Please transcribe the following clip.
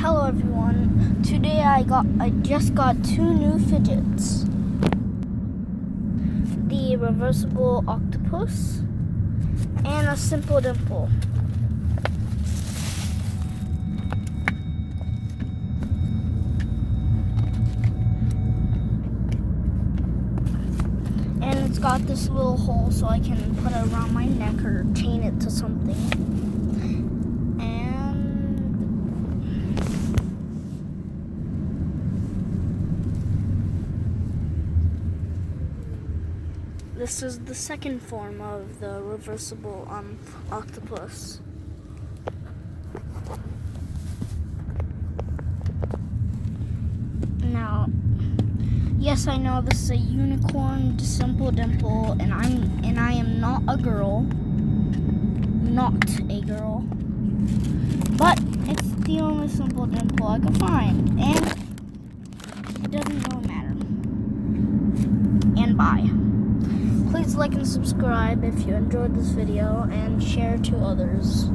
Hello everyone. Today I just got two new fidgets. The reversible octopus and a simple dimple. And it's got this little hole so I can put it around my neck or chain it to something. This is the second form of the reversible octopus. Now, yes, I know this is a unicorn simple dimple, and I am not a girl. Not a girl. But it's the only simple dimple I could find, and it doesn't really matter. And bye. Please like and subscribe if you enjoyed this video and share to others.